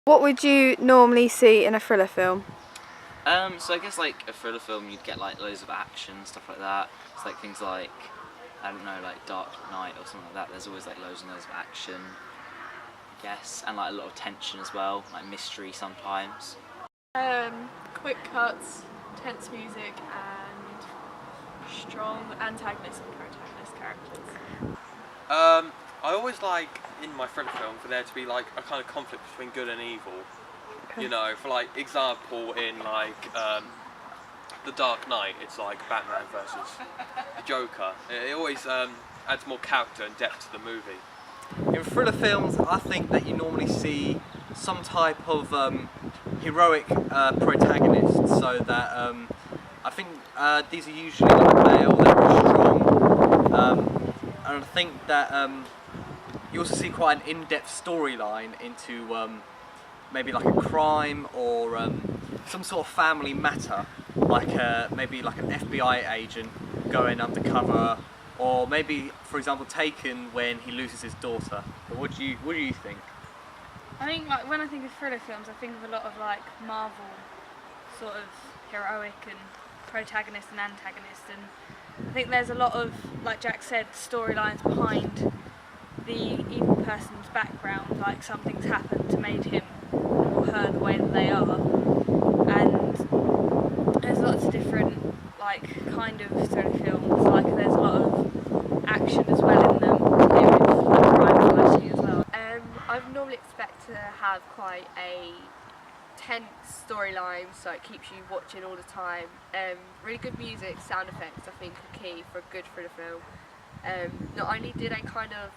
What would you normally see in a thriller film? So I guess like a thriller film, you'd get like loads of action, stuff like that. It's like things like, I don't know, like Dark Knight or something like that. There's always like loads and loads of action, I guess, and like a lot of tension as well, like mystery sometimes. Quick cuts, tense music, and strong antagonist and protagonist characters. I always like in my thriller film for there to be like a kind of conflict between good and evil. You know, for like example in like The Dark Knight, it's like Batman versus the Joker. It always adds more character and depth to the movie. In thriller films, I think that you normally see some type of heroic protagonist, so that I think these are usually like male, they're very strong, and I think that you also see quite an in-depth storyline into maybe like a crime or some sort of family matter, like maybe like an FBI agent going undercover, or maybe, for example, Taken when he loses his daughter. But what do you think? I think like when I think of thriller films, I think of a lot of like Marvel sort of heroic and protagonist and antagonist, and I think there's a lot of, like Jack said, storylines behind the evil person's background, like something's happened to made him or her the way that they are, and there's lots of different like kind of thriller films, like there's a lot of action as well in them, maybe with like crime fighting as well. I normally expect to have quite a tense storyline, so it keeps you watching all the time. Really good music, sound effects I think are key for a good thriller film. Not only do they kind of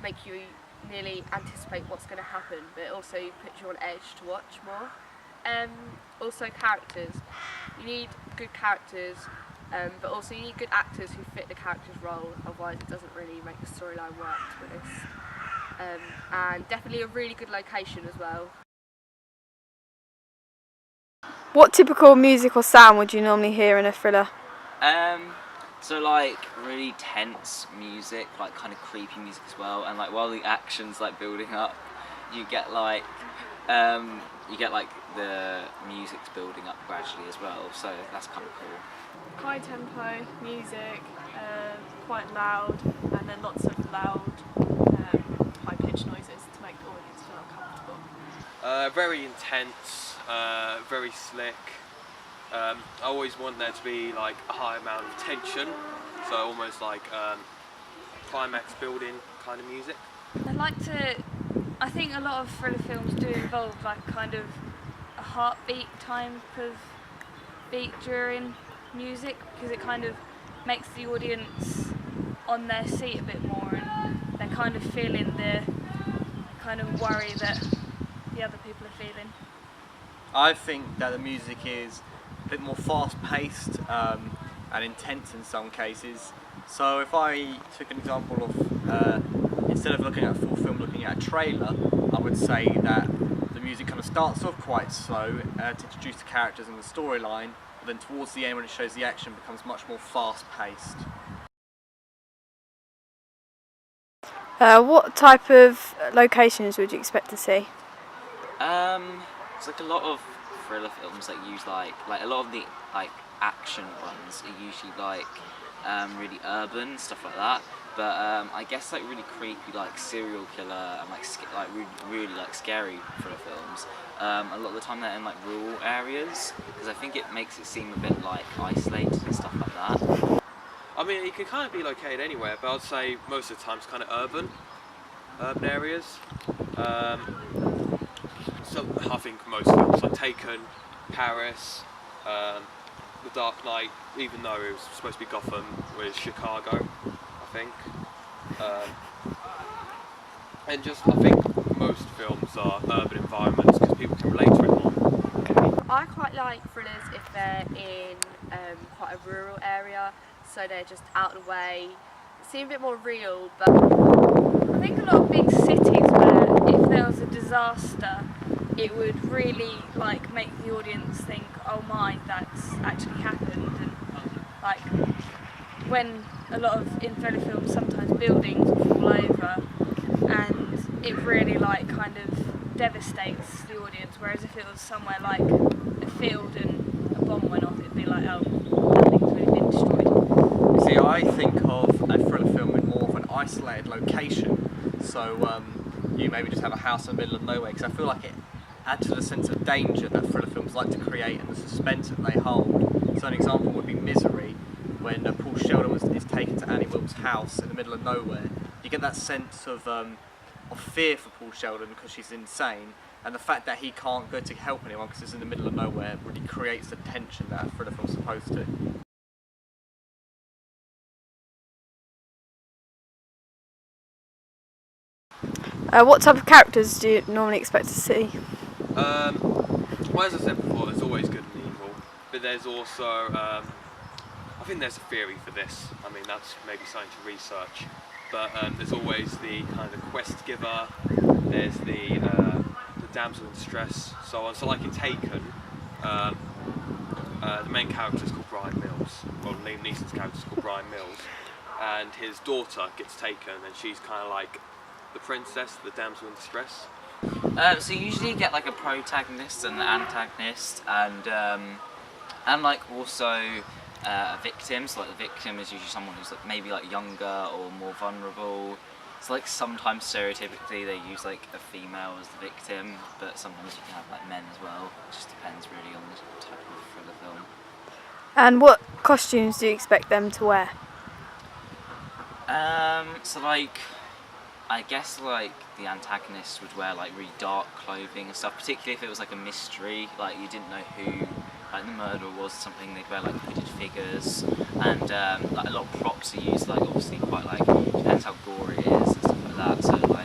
make you nearly anticipate what's going to happen, but it also puts you on edge to watch more. Also characters. You need good characters, but also you need good actors who fit the character's role, otherwise it doesn't really make the storyline work, to be honest. And definitely a really good location as well. What typical music or sound would you normally hear in a thriller? So like really tense music, like kind of creepy music as well, and like while the action's like building up, you get like the music's building up gradually as well, so that's kind of cool. High tempo music, quite loud, and then lots of loud, high pitched noises to make the audience feel comfortable. Very intense, very slick. I always want there to be like a high amount of tension, so almost like climax building kind of music. I think a lot of thriller films do involve like kind of a heartbeat type of beat during music, because it kind of makes the audience on their seat a bit more, and they're kind of feeling the kind of worry that the other people are feeling. I think that the music is a bit more fast-paced and intense in some cases. So if I took an example of, instead of looking at a full film, looking at a trailer, I would say that the music kind of starts off quite slow to introduce the characters and the storyline, but then towards the end when it shows the action becomes much more fast-paced. What type of locations would you expect to see? It's like a lot of thriller films that use like a lot of the like action ones are usually like really urban, stuff like that. But I guess like really creepy like serial killer and like really like scary thriller films. A lot of the time they're in like rural areas, because I think it makes it seem a bit like isolated and stuff like that. I mean, it can kind of be located anywhere, but I'd say most of the time it's kind of urban areas. So I think most films like Taken, Paris, The Dark Knight, even though it was supposed to be Gotham, was Chicago, I think. And just, I think most films are urban environments because people can relate to it more. I quite like thrillers if they're in quite a rural area, so they're just out of the way, seem a bit more real. But I think a lot of big cities where if there was a disaster, it would really like make the audience think, oh my, that's actually happened. And like when a lot of in thriller films sometimes buildings will fall over, and it really like kind of devastates the audience, whereas if it was somewhere like a field and a bomb went off, it'd be like, oh, nothing's really been destroyed. See, I think of a thriller film in more of an isolated location. So you maybe just have a house in the middle of nowhere, because I feel like it adds to the sense of danger that thriller films like to create and the suspense that they hold. So an example would be Misery, when Paul Sheldon is taken to Annie Wilkes' house in the middle of nowhere. You get that sense of fear for Paul Sheldon because she's insane, and the fact that he can't go to help anyone because he's in the middle of nowhere really creates the tension that a thriller film's supposed to. What type of characters do you normally expect to see? Well, as I said before, there's always good and evil, but there's also, I think there's a theory for this. I mean, that's maybe something to research. But there's always the kind of quest giver. There's the damsel in distress, so on. So, like in Taken, the main character is called Brian Mills. Well, Liam Neeson's character is called Brian Mills, and his daughter gets taken, and she's kind of like the princess, the damsel in distress. So you usually get like a protagonist and an antagonist, and like also a victim. So like the victim is usually someone who's like maybe like younger or more vulnerable. So like sometimes stereotypically they use like a female as the victim, but sometimes you can have like men as well. It just depends really on the type of thriller film. And what costumes do you expect them to wear? So like, I guess like the antagonist would wear like really dark clothing and stuff, particularly if it was like a mystery, like you didn't know who like the murderer was, something. They'd wear like hooded figures, and like a lot of props are used, like obviously quite like, depends how gory it is and stuff like that, so like